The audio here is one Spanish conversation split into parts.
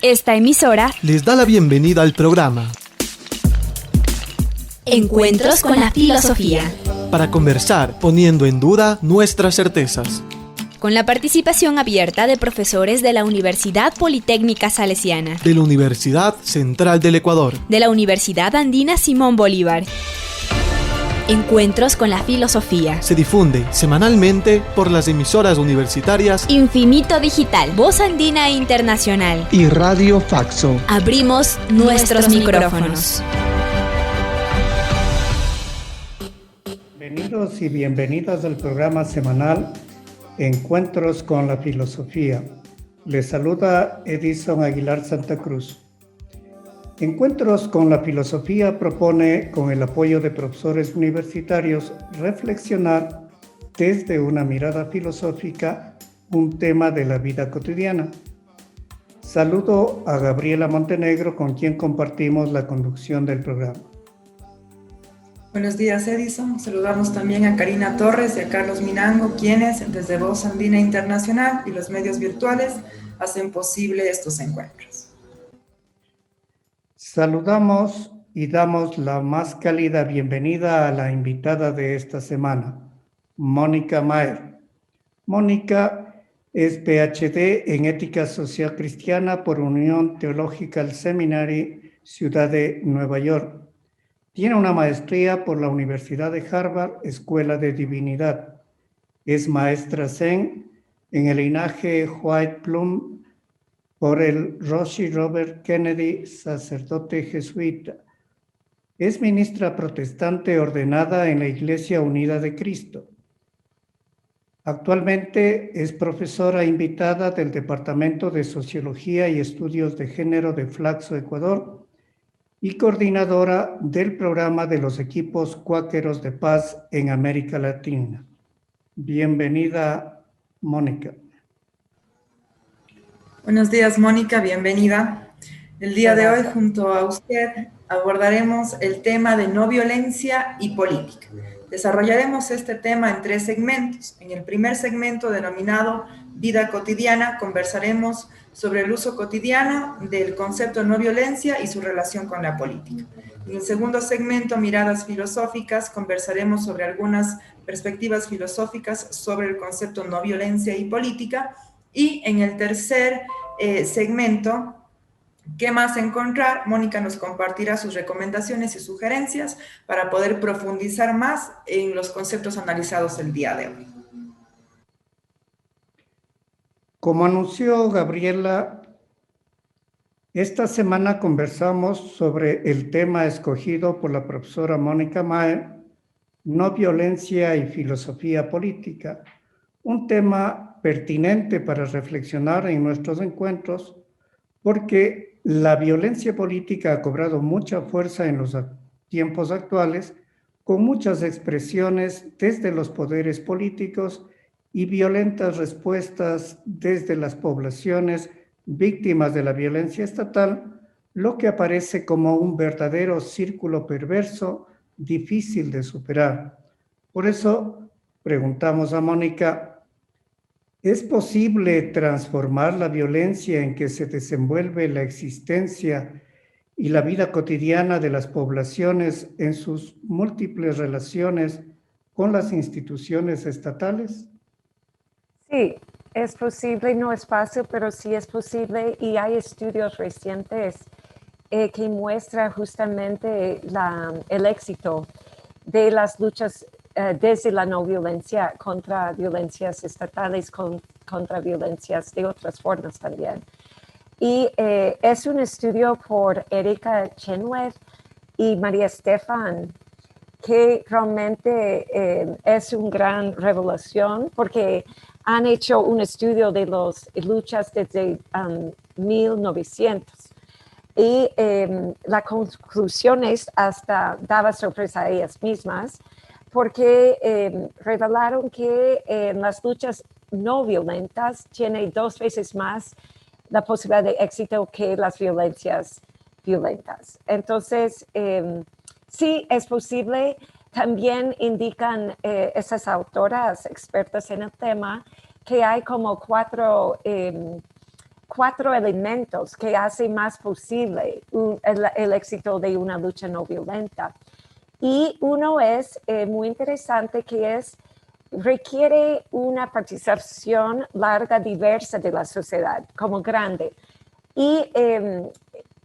Esta emisora les da la bienvenida al programa Encuentros con la Filosofía, para conversar poniendo en duda nuestras certezas, con la participación abierta de profesores de la Universidad Politécnica Salesiana, de la Universidad Central del Ecuador, de la Universidad Andina Simón Bolívar. Encuentros con la Filosofía se difunde semanalmente por las emisoras universitarias Infinito Digital, Voz Andina Internacional y Radio Faxo. Abrimos nuestros micrófonos. Bienvenidos y bienvenidas al programa semanal Encuentros con la Filosofía. Les saluda Edison Aguilar Santa Cruz. Encuentros con la Filosofía propone, con el apoyo de profesores universitarios, reflexionar desde una mirada filosófica un tema de la vida cotidiana. Saludo a Gabriela Montenegro, con quien compartimos la conducción del programa. Buenos días, Edison. Saludamos también a Karina Torres y a Carlos Minango, quienes desde Voz Andina Internacional y los medios virtuales hacen posible estos encuentros. Saludamos y damos la más cálida bienvenida a la invitada de esta semana, Mónica Maer. Mónica es PhD en Ética Social Cristiana por Unión Theological Seminary, Ciudad de Nueva York. Tiene una maestría por la Universidad de Harvard, Escuela de Divinidad. Es maestra Zen en el linaje White Plum por el Roshi Robert Kennedy, sacerdote jesuita. Es ministra protestante ordenada en la Iglesia Unida de Cristo. Actualmente es profesora invitada del Departamento de Sociología y Estudios de Género de Flaxo, Ecuador, y coordinadora del programa de los equipos cuáqueros de paz en América Latina. Bienvenida, Mónica. Buenos días, Mónica, bienvenida. El día de hoy, junto a usted, abordaremos el tema de no violencia y política. Desarrollaremos este tema en 3 segmentos. En el primer segmento, denominado Vida Cotidiana, conversaremos sobre el uso cotidiano del concepto no violencia y su relación con la política. En el segundo segmento, Miradas Filosóficas, conversaremos sobre algunas perspectivas filosóficas sobre el concepto no violencia y política. Y en el tercer segmento, ¿qué más encontrar? Mónica nos compartirá sus recomendaciones y sugerencias para poder profundizar más en los conceptos analizados el día de hoy. Como anunció Gabriela, esta semana conversamos sobre el tema escogido por la profesora Mónica Maer, no violencia y filosofía política, un tema pertinente para reflexionar en nuestros encuentros, porque la violencia política ha cobrado mucha fuerza en los tiempos actuales, con muchas expresiones desde los poderes políticos y violentas respuestas desde las poblaciones víctimas de la violencia estatal, lo que aparece como un verdadero círculo perverso difícil de superar. Por eso preguntamos a Mónica, ¿es posible transformar la violencia en que se desenvuelve la existencia y la vida cotidiana de las poblaciones en sus múltiples relaciones con las instituciones estatales? Sí, es posible, no es fácil, pero sí es posible, y hay estudios recientes que muestran justamente el éxito de las luchas desde la no violencia contra violencias estatales, contra violencias de otras formas también. Y es un estudio por Erika Chenoweth y María Estefan, que realmente es una gran revelación, porque han hecho un estudio de las luchas desde 1900. Y la conclusión es hasta daba sorpresa a ellas mismas, porque revelaron que las luchas no violentas tienen 2 veces más la posibilidad de éxito que las violencias violentas. Entonces, sí es posible. También indican esas autoras expertas en el tema que hay como 4 4 elementos que hacen más posible el éxito de una lucha no violenta. Y uno es muy interesante, que requiere una participación larga, diversa de la sociedad, como grande. Y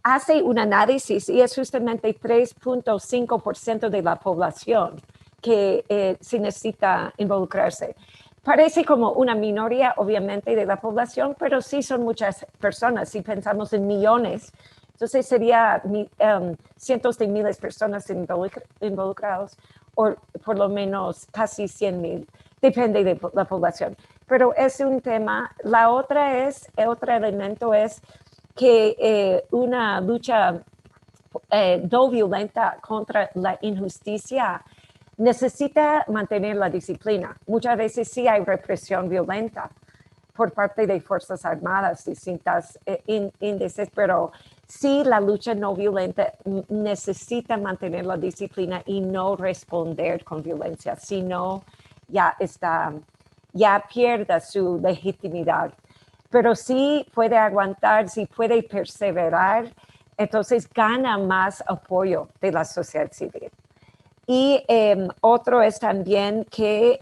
hace un análisis, y es justamente 3.5% de la población que se necesita involucrarse. Parece como una minoría, obviamente, de la población, pero sí son muchas personas. Si pensamos en millones, entonces sería cientos de miles de personas involucradas, o por lo menos casi 100,000, depende de la población. Pero es un tema. Otro elemento es que una lucha no violenta contra la injusticia necesita mantener la disciplina. Muchas veces sí hay represión violenta por parte de Fuerzas Armadas, distintas índices, pero sí la lucha no violenta necesita mantener la disciplina y no responder con violencia, sino ya pierde su legitimidad. Pero sí puede aguantar, sí puede perseverar, entonces gana más apoyo de la sociedad civil. Y otro es también que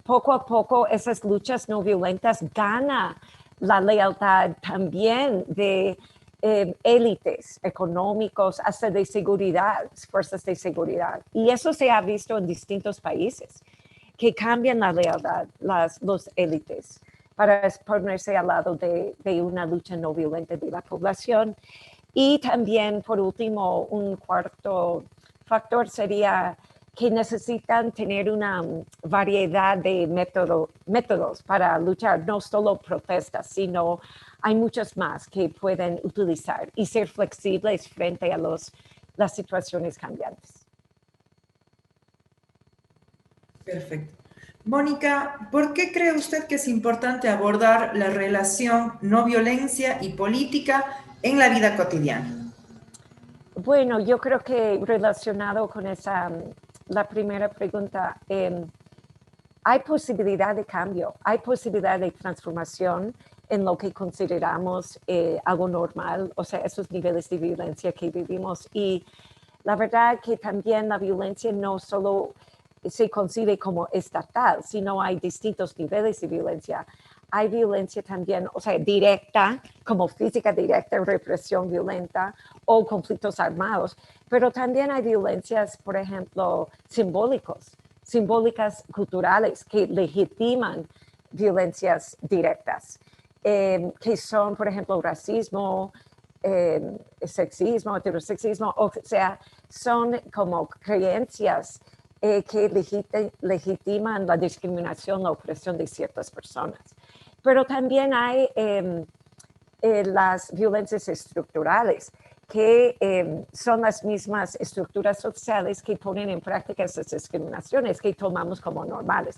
poco a poco esas luchas no violentas gana la lealtad también de élites económicos, hasta de seguridad, fuerzas de seguridad. Y eso se ha visto en distintos países, que cambian la lealtad, los élites, para ponerse al lado de una lucha no violenta de la población. Y también, por último, un cuarto factor sería que necesitan tener una variedad de métodos para luchar, no solo protestas, sino hay muchos más que pueden utilizar y ser flexibles frente a las situaciones cambiantes. Perfecto. Mónica, ¿por qué cree usted que es importante abordar la relación no violencia y política en la vida cotidiana? Bueno, yo creo que relacionado con la primera pregunta, hay posibilidad de cambio, hay posibilidad de transformación en lo que consideramos algo normal, o sea, esos niveles de violencia que vivimos. Y la verdad que también la violencia no solo se concibe como estatal, sino hay distintos niveles de violencia. Hay violencia también, o sea, directa, como física directa, represión violenta o conflictos armados, pero también hay violencias, por ejemplo, simbólicas culturales que legitiman violencias directas, que son, por ejemplo, racismo, sexismo, heterosexismo, o sea, son como creencias que legitiman la discriminación, la opresión de ciertas personas. Pero también hay las violencias estructurales, que son las mismas estructuras sociales que ponen en práctica esas discriminaciones que tomamos como normales.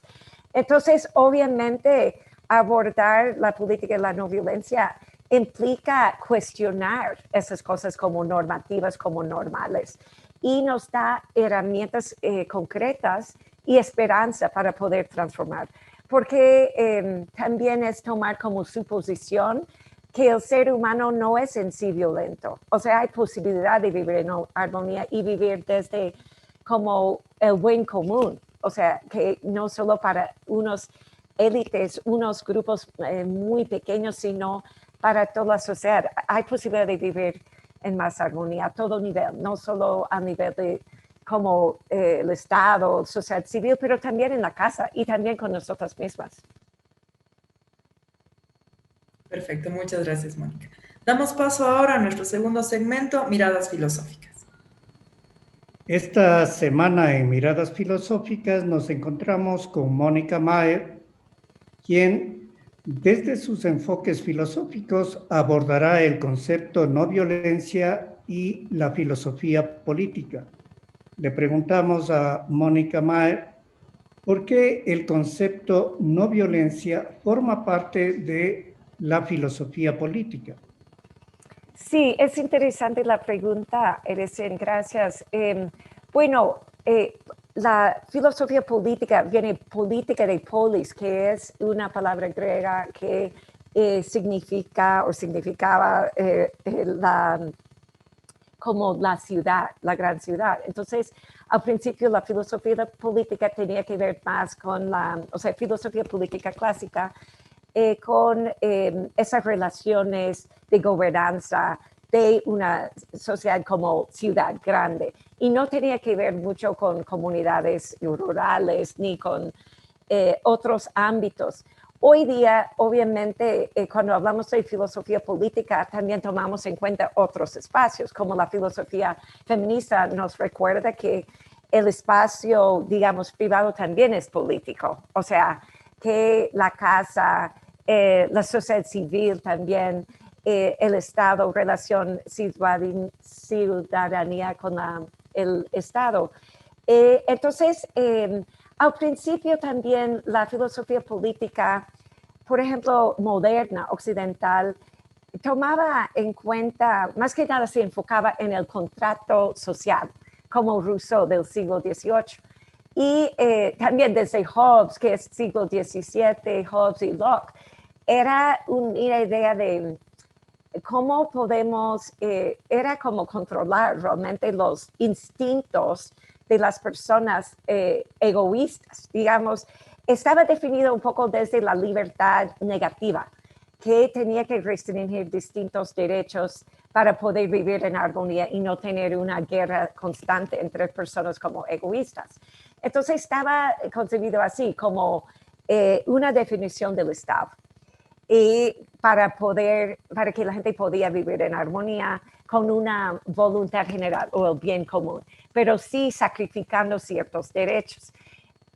Entonces, obviamente, abordar la política de la no violencia implica cuestionar esas cosas como normativas, como normales, y nos da herramientas concretas y esperanza para poder transformar. Porque también es tomar como suposición que el ser humano no es en sí violento. O sea, hay posibilidad de vivir en armonía y vivir desde como el buen común. O sea, que no solo para unos élites, unos grupos muy pequeños, sino para toda la sociedad. Hay posibilidad de vivir en más armonía a todo nivel, no solo a nivel de como el Estado, sociedad civil, pero también en la casa y también con nosotras mismas. Perfecto, muchas gracias, Mónica. Damos paso ahora a nuestro segundo segmento, Miradas Filosóficas. Esta semana en Miradas Filosóficas nos encontramos con Mónica Maher, quien desde sus enfoques filosóficos abordará el concepto no violencia y la filosofía política. Le preguntamos a Mónica Maher por qué el concepto no violencia forma parte de la filosofía política. Sí, es interesante la pregunta, Erecen, gracias. la filosofía política viene política de polis, que es una palabra griega que significa o significaba como la ciudad, la gran ciudad. Entonces, al principio la filosofía política tenía que ver más con filosofía política clásica, con esas relaciones de gobernanza de una sociedad como ciudad grande. Y no tenía que ver mucho con comunidades rurales ni con otros ámbitos. Hoy día, obviamente, cuando hablamos de filosofía política, también tomamos en cuenta otros espacios, como la filosofía feminista nos recuerda que el espacio, digamos, privado también es político. O sea, que la casa, la sociedad civil también, el Estado, relación ciudadanía con el Estado. Entonces, al principio también la filosofía política, por ejemplo, moderna, occidental, tomaba en cuenta, más que nada se enfocaba en el contrato social, como Rousseau del siglo XVIII. Y también desde Hobbes, que es siglo XVII, Hobbes y Locke, era una idea de cómo podemos, era como controlar realmente los instintos de las personas egoístas, digamos. Estaba definido un poco desde la libertad negativa, que tenía que restringir distintos derechos para poder vivir en armonía y no tener una guerra constante entre personas como egoístas. Entonces estaba concebido así, como una definición del Estado. Y para que la gente podía vivir en armonía con una voluntad general o el bien común, pero sí sacrificando ciertos derechos.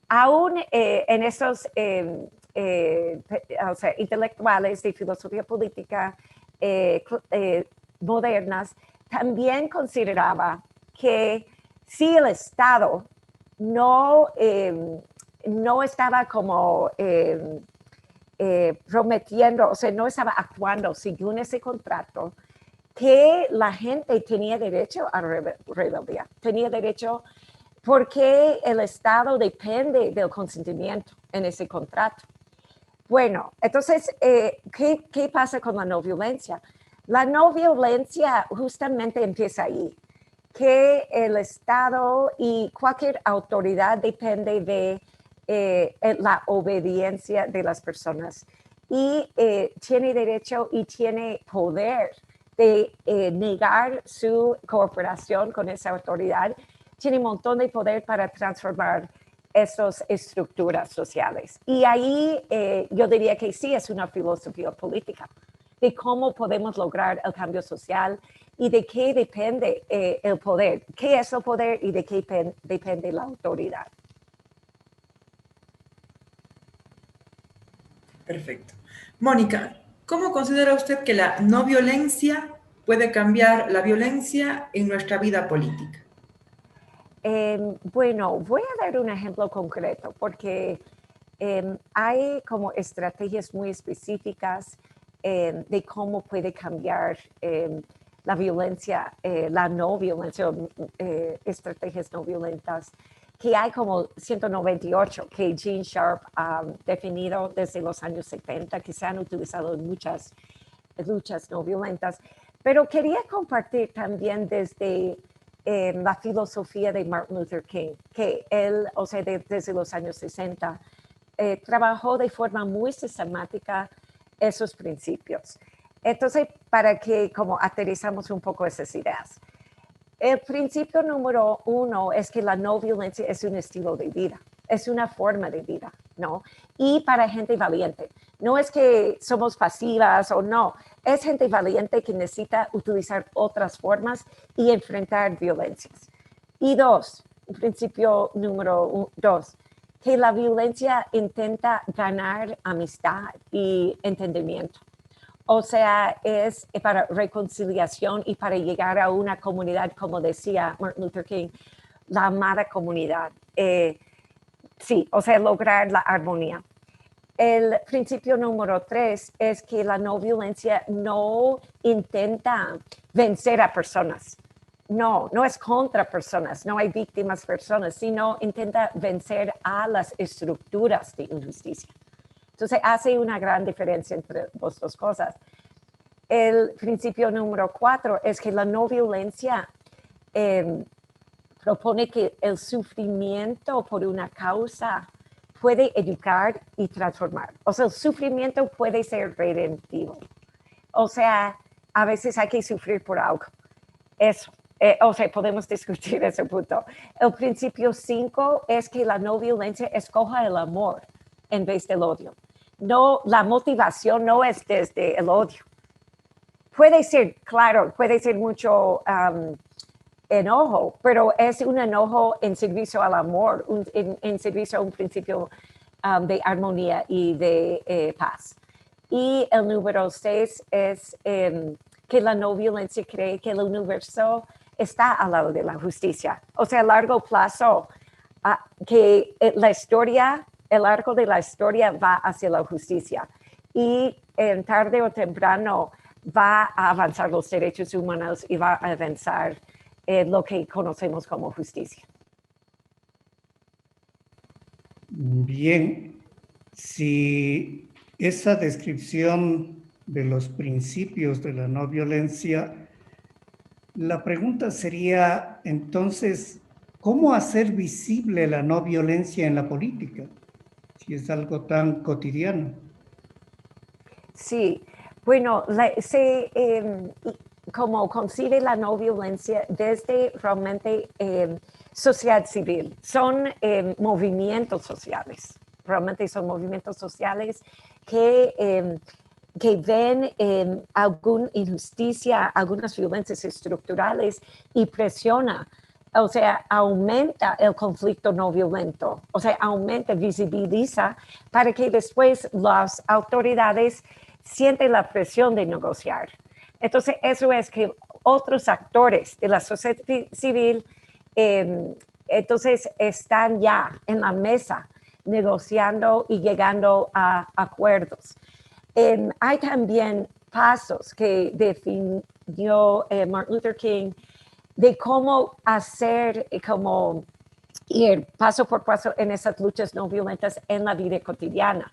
Aún en esos intelectuales de filosofía política modernas, también consideraba que si el Estado no estaba como prometiendo, o sea, no estaba actuando según ese contrato, que la gente tenía derecho a rebeldía, tenía derecho porque el Estado depende del consentimiento en ese contrato. Bueno, entonces, ¿qué pasa con la no violencia? La no violencia justamente empieza ahí, que el Estado y cualquier autoridad depende de la obediencia de las personas y tiene derecho y tiene poder de negar su cooperación con esa autoridad. Tiene un montón de poder para transformar esas estructuras sociales. Y ahí yo diría que sí es una filosofía política de cómo podemos lograr el cambio social y de qué depende el poder, qué es el poder y de qué depende la autoridad. Perfecto. Mónica, ¿cómo considera usted que la no violencia puede cambiar la violencia en nuestra vida política? Bueno, voy a dar un ejemplo concreto porque hay como estrategias muy específicas de cómo puede cambiar la violencia, la no violencia, estrategias no violentas, que hay como 198 que Gene Sharp ha definido desde los años 70, que se han utilizado en muchas luchas no violentas. Pero quería compartir también desde la filosofía de Martin Luther King, que él, o sea, desde los años 60, trabajó de forma muy sistemática esos principios. Entonces, para que como aterrizamos un poco esas ideas. El principio número 1 es que la no violencia es un estilo de vida, es una forma de vida, ¿no? Y para gente valiente. No es que somos pasivas o no, es gente valiente que necesita utilizar otras formas y enfrentar violencias. Y 2, principio número 2, que la violencia intenta ganar amistad y entendimiento. O sea, es para reconciliación y para llegar a una comunidad, como decía Martin Luther King, la amada comunidad. Sí, o sea, lograr la armonía. El principio número 3 es que la no violencia no intenta vencer a personas. no es contra personas, no hay víctimas personas, sino intenta vencer a las estructuras de injusticia. Entonces hace una gran diferencia entre las dos cosas. El principio número 4 es que la no violencia propone que el sufrimiento por una causa puede educar y transformar. O sea, el sufrimiento puede ser redentivo. O sea, a veces hay que sufrir por algo. Eso. O sea, podemos discutir ese punto. El principio 5 es que la no violencia escoja el amor en vez del odio. No, la motivación no es desde el odio. Puede ser, claro, puede ser mucho enojo, pero es un enojo en servicio al amor, en servicio a un principio de armonía y de paz. Y el número 6 es que la no violencia cree que el universo está al lado de la justicia. O sea, a largo plazo, que el arco de la historia va hacia la justicia. Y en tarde o temprano va a avanzar los derechos humanos y va a avanzar lo que conocemos como justicia. Bien, si esa descripción de los principios de la no violencia, la pregunta sería entonces, ¿cómo hacer visible la no violencia en la política? Si es algo tan cotidiano. Sí, bueno, como concibe la no violencia desde realmente sociedad civil. Son movimientos sociales, realmente son movimientos sociales que ven alguna injusticia, algunas violencias estructurales y presiona, o sea, aumenta el conflicto no violento, o sea, aumenta, visibiliza para que después las autoridades sienten la presión de negociar. Entonces, eso es que otros actores de la sociedad civil entonces están ya en la mesa negociando y llegando a acuerdos. Hay también pasos que definió Martin Luther King de cómo hacer, cómo ir paso por paso en esas luchas no violentas en la vida cotidiana.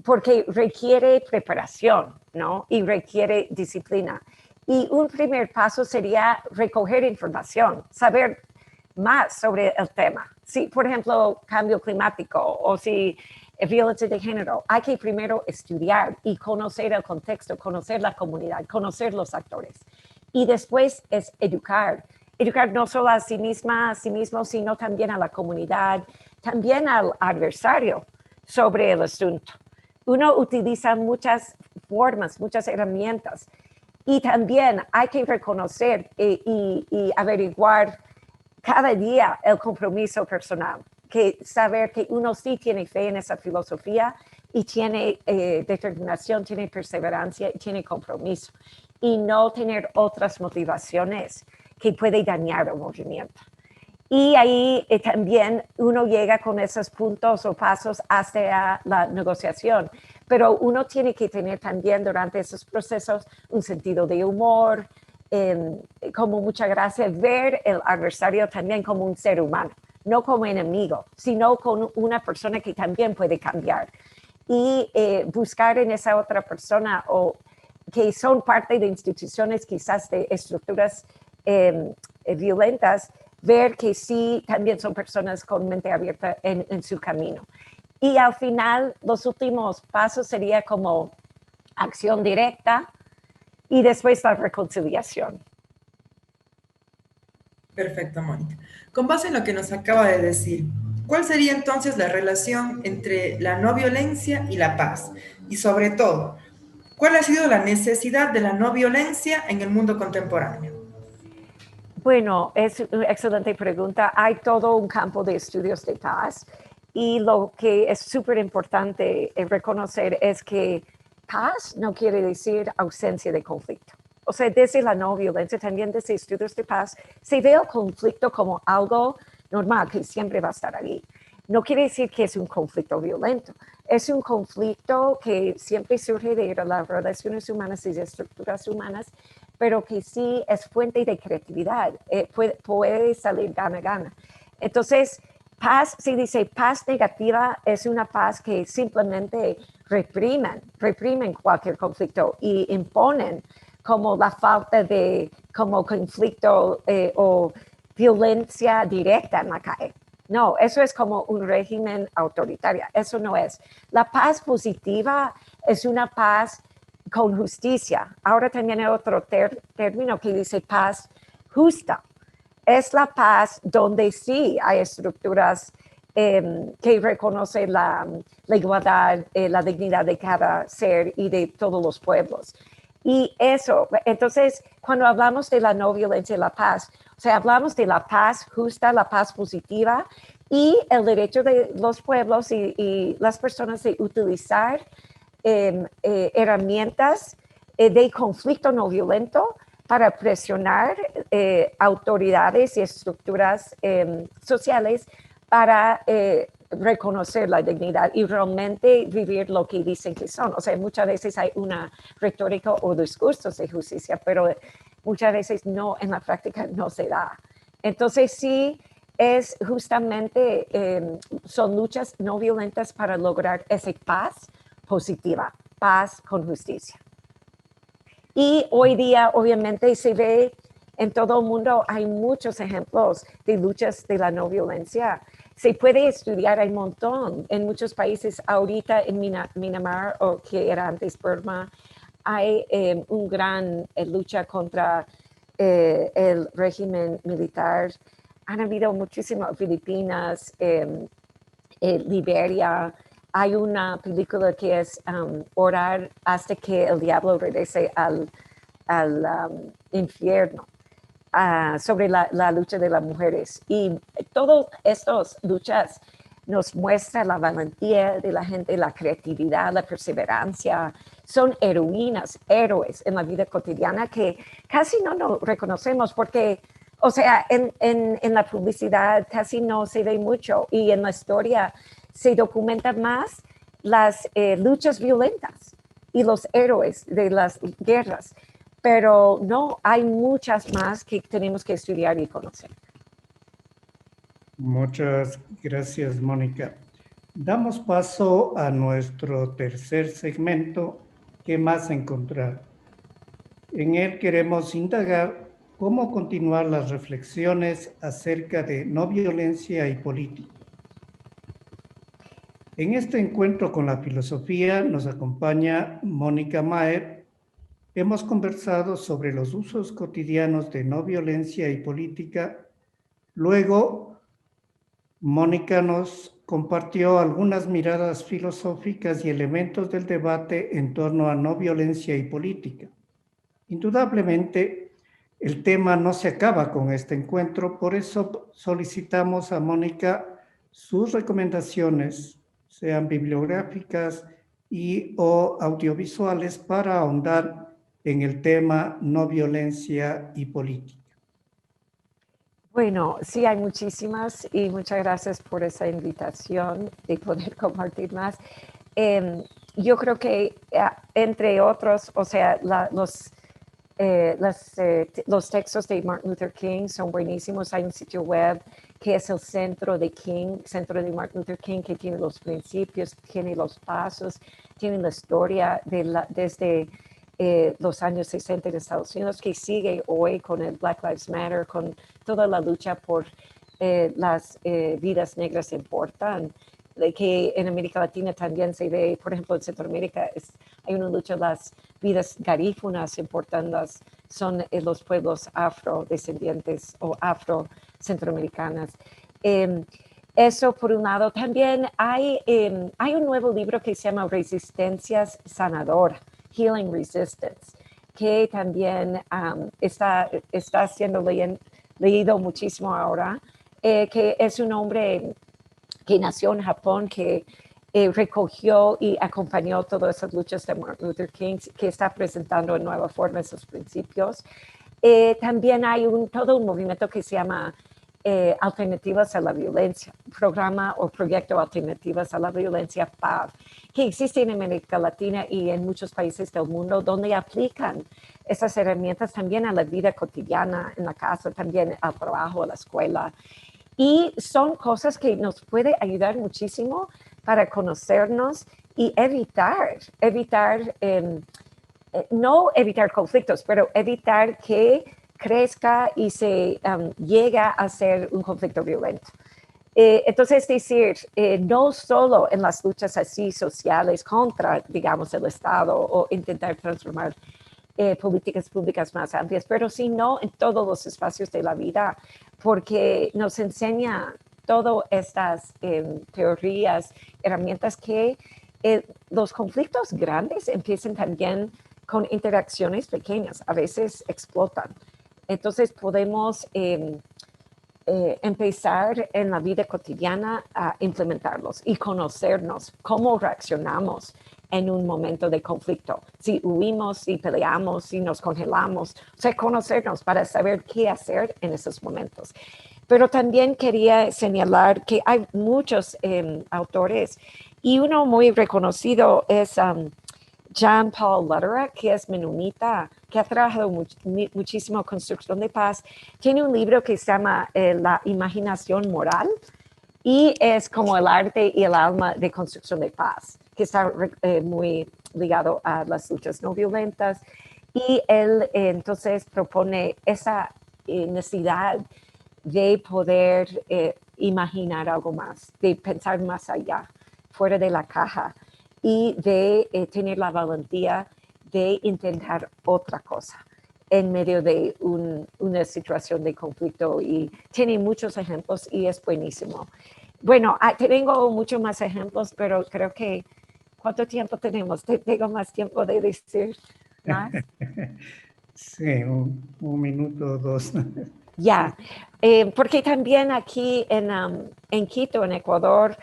Porque requiere preparación, ¿no? Y requiere disciplina. Y un primer paso sería recoger información, saber más sobre el tema. Si, por ejemplo, cambio climático o si violencia de género, hay que primero estudiar y conocer el contexto, conocer la comunidad, conocer los actores. Y después es educar. Educar no solo a sí mismo, sino también a la comunidad, también al adversario sobre el asunto. Uno utiliza muchas formas, muchas herramientas y también hay que reconocer y averiguar cada día el compromiso personal, que saber que uno sí tiene fe en esa filosofía y tiene determinación, tiene perseverancia y tiene compromiso y no tener otras motivaciones que pueden dañar el movimiento. Y ahí también uno llega con esos puntos o pasos hasta la negociación. Pero uno tiene que tener también durante esos procesos un sentido de humor, como mucha gracia, ver el adversario también como un ser humano, no como enemigo, sino como una persona que también puede cambiar. Y buscar en esa otra persona o que son parte de instituciones quizás de estructuras violentas, ver que sí, también son personas con mente abierta en su camino. Y al final, los últimos pasos sería como acción directa y después la reconciliación. Perfecto, Mónica. Con base en lo que nos acaba de decir, ¿cuál sería entonces la relación entre la no violencia y la paz? Y sobre todo, ¿cuál ha sido la necesidad de la no violencia en el mundo contemporáneo? Bueno, es una excelente pregunta. Hay todo un campo de estudios de paz y lo que es súper importante reconocer es que paz no quiere decir ausencia de conflicto. O sea, desde la no violencia, también desde estudios de paz, se ve el conflicto como algo normal, que siempre va a estar ahí. No quiere decir que es un conflicto violento. Es un conflicto que siempre surge de las relaciones humanas y de estructuras humanas pero que sí es fuente de creatividad, puede salir gana-gana. Entonces, paz, si dice paz negativa, es una paz que simplemente reprimen cualquier conflicto y imponen como la falta de como conflicto o violencia directa en la calle. No, eso es como un régimen autoritario, eso no es. La paz positiva es una paz con justicia. Ahora también hay otro término que dice paz justa. Es la paz donde sí hay estructuras que reconocen la igualdad, la dignidad de cada ser y de todos los pueblos. Y eso, entonces, cuando hablamos de la no violencia y la paz, o sea, hablamos de la paz justa, la paz positiva y el derecho de los pueblos y las personas de utilizar herramientas de conflicto no violento para presionar autoridades y estructuras sociales para reconocer la dignidad y realmente vivir lo que dicen que son. O sea, muchas veces hay una retórica o discursos de justicia, pero muchas veces no, en la práctica no se da. Entonces sí, es justamente, son luchas no violentas para lograr esa paz positiva, paz con justicia. Y hoy día, obviamente, se ve en todo el mundo, hay muchos ejemplos de luchas de la no violencia. Se puede estudiar, hay un montón. En muchos países, ahorita en Myanmar, o que era antes Burma, hay una gran lucha contra el régimen militar. Han habido muchísimas, Filipinas, Liberia. Hay una película que es Orar hasta que el diablo regrese al infierno, sobre la lucha de las mujeres. Y todas estas luchas nos muestran la valentía de la gente, la creatividad, la perseverancia. Son heroínas, héroes en la vida cotidiana que casi no nos reconocemos porque, o sea, en la publicidad casi no se ve mucho y en la historia se documentan más las luchas violentas y los héroes de las guerras, pero no, hay muchas más que tenemos que estudiar y conocer. Muchas gracias, Mónica. Damos paso a nuestro tercer segmento, ¿qué más encontrar? En él queremos indagar cómo continuar las reflexiones acerca de no violencia y política. En este encuentro con la filosofía nos acompaña Mónica Maer. Hemos conversado sobre los usos cotidianos de no violencia y política. Luego, Mónica nos compartió algunas miradas filosóficas y elementos del debate en torno a no violencia y política. Indudablemente, el tema no se acaba con este encuentro, por eso solicitamos a Mónica sus recomendaciones, sean bibliográficas y o audiovisuales, para ahondar en el tema no violencia y política. Bueno, sí, hay muchísimas y muchas gracias por esa invitación de poder compartir más. Yo creo que, entre otros, o sea, los textos de Martin Luther King son buenísimos. Hay un sitio web que es el Centro de Martin Luther King, que tiene los principios, tiene los pasos, tiene la historia desde los años 60 en Estados Unidos, que sigue hoy con el Black Lives Matter, con toda la lucha por las vidas negras importan, que en América Latina también se ve, por ejemplo, en Centroamérica hay una lucha, las vidas garífunas importantes son los pueblos afrodescendientes o afro-centroamericanas. Eso por un lado. También hay un nuevo libro que se llama Resistencias Sanadoras, Healing Resistance, que también está siendo leído muchísimo ahora, que es un hombre que nació en Japón, que recogió y acompañó todas esas luchas de Martin Luther King, que está presentando en nueva forma esos principios. También hay todo un movimiento que se llama Alternativas a la Violencia, programa o proyecto Alternativas a la Violencia PAV, que existe en América Latina y en muchos países del mundo donde aplican esas herramientas también a la vida cotidiana, en la casa, también al trabajo, a la escuela. Y son cosas que nos pueden ayudar muchísimo para conocernos y no evitar conflictos, pero evitar que crezca y se llega a ser un conflicto violento. Entonces, es decir, no solo en las luchas así sociales contra, digamos, el Estado o intentar transformar políticas públicas más amplias, pero sino en todos los espacios de la vida, porque nos enseña todas estas teorías, herramientas que los conflictos grandes empiezan también con interacciones pequeñas, a veces explotan. Entonces podemos empezar en la vida cotidiana a implementarlos y conocernos cómo reaccionamos en un momento de conflicto. Si huimos, si peleamos, si nos congelamos, o sea, conocernos para saber qué hacer en esos momentos. Pero también quería señalar que hay muchos autores y uno muy reconocido es John Paul Lederach, que es menonita, que ha trabajado muchísimo en construcción de paz. Tiene un libro que se llama La imaginación moral y es como el arte y el alma de construcción de paz, que está muy ligado a las luchas no violentas. Y él entonces propone esa necesidad de poder imaginar algo más, de pensar más allá, fuera de la caja y de tener la valentía de intentar otra cosa en medio de una situación de conflicto. Y tiene muchos ejemplos y es buenísimo. Bueno, tengo muchos más ejemplos, pero creo que ¿cuánto tiempo tenemos? ¿Tengo más tiempo de decir más? Sí, un minuto o dos. Ya, porque también aquí en Quito, en Ecuador,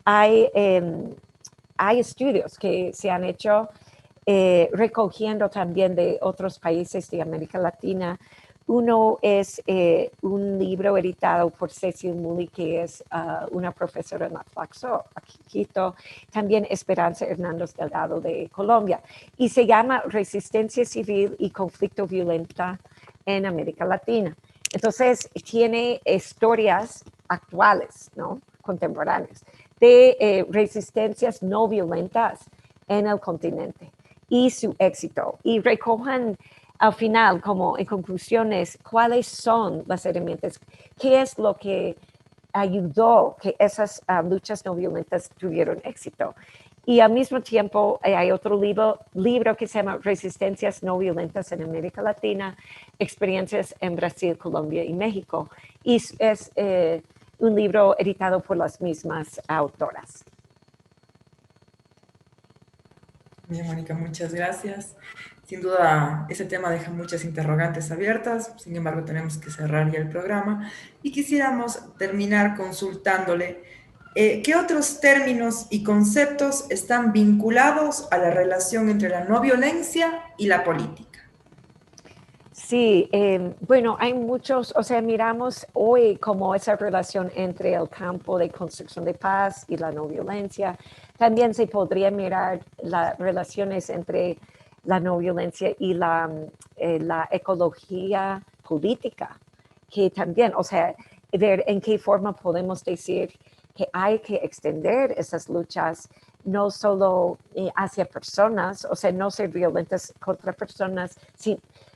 hay estudios que se han hecho recogiendo también de otros países de América Latina. Uno es un libro editado por Cecil Muli, que es una profesora en la Flaxo, aquí en Quito, también Esperanza Hernández Delgado de Colombia, y se llama Resistencia Civil y Conflicto Violenta en América Latina. Entonces, tiene historias actuales, ¿no? Contemporáneas, de resistencias no violentas en el continente y su éxito. Y recojan al final, como en conclusiones, cuáles son las herramientas, qué es lo que ayudó que esas luchas no violentas tuvieron éxito. Y al mismo tiempo hay otro libro que se llama Resistencias no violentas en América Latina, experiencias en Brasil, Colombia y México. Y es un libro editado por las mismas autoras. Bien, Mónica, muchas gracias. Sin duda, ese tema deja muchas interrogantes abiertas, sin embargo, tenemos que cerrar ya el programa y quisiéramos terminar consultándole qué otros términos y conceptos están vinculados a la relación entre la no violencia y la política. Sí, bueno, hay muchos, o sea, miramos hoy como esa relación entre el campo de construcción de paz y la no violencia. También se podría mirar las relaciones entre la no violencia y la ecología política, que también, o sea, ver en qué forma podemos decir que hay que extender esas luchas no solo hacia personas, o sea, no ser violentas contra personas,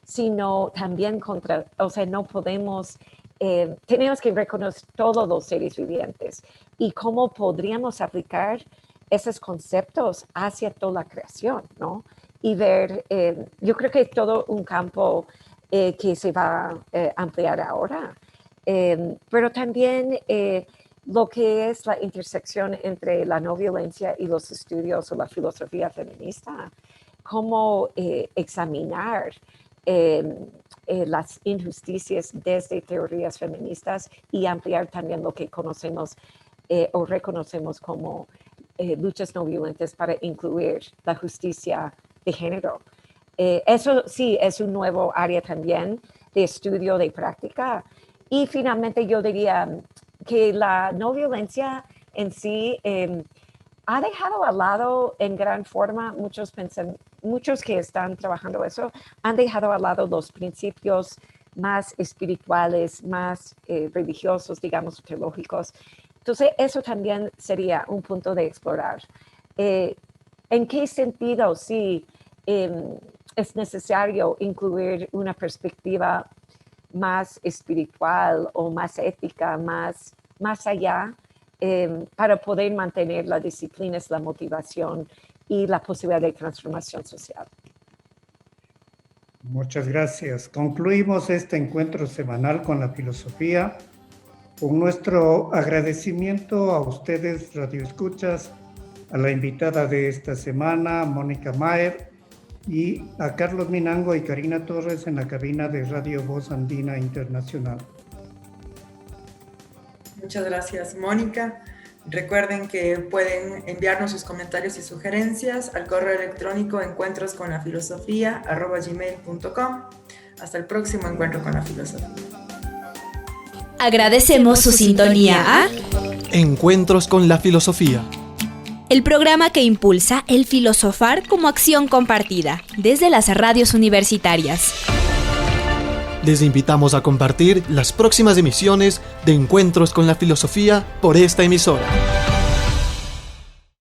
sino también contra, o sea, no podemos, tenemos que reconocer todos los seres vivientes y cómo podríamos aplicar esos conceptos hacia toda la creación, ¿no? Y ver, yo creo que es todo un campo que se va a ampliar ahora, pero también lo que es la intersección entre la no violencia y los estudios o la filosofía feminista, cómo examinar las injusticias desde teorías feministas y ampliar también lo que conocemos o reconocemos como luchas no violentas para incluir la justicia de género. Eso sí es un nuevo área también de estudio, de práctica, Y finalmente yo diría que la no violencia en sí ha dejado al lado en gran forma, muchos que están trabajando eso, han dejado al lado los principios más espirituales, más religiosos, digamos, teológicos. Entonces, eso también sería un punto de explorar. ¿En qué sentido sí es necesario incluir una perspectiva más espiritual o más ética, más allá, para poder mantener las disciplinas, la motivación y la posibilidad de transformación social? Muchas gracias. Concluimos este encuentro semanal con la filosofía, con nuestro agradecimiento a ustedes, radioescuchas, a la invitada de esta semana, Mónica Maher, y a Carlos Minango y Karina Torres en la cabina de Radio Voz Andina Internacional. Muchas gracias, Mónica. Recuerden que pueden enviarnos sus comentarios y sugerencias al correo electrónico encuentrosconlafilosofía@gmail.com. Hasta el próximo encuentro con la filosofía. Agradecemos su sintonía a Encuentros con la filosofía. el programa que impulsa el filosofar como acción compartida desde las radios universitarias. Les invitamos a compartir las próximas emisiones de Encuentros con la filosofía por esta emisora.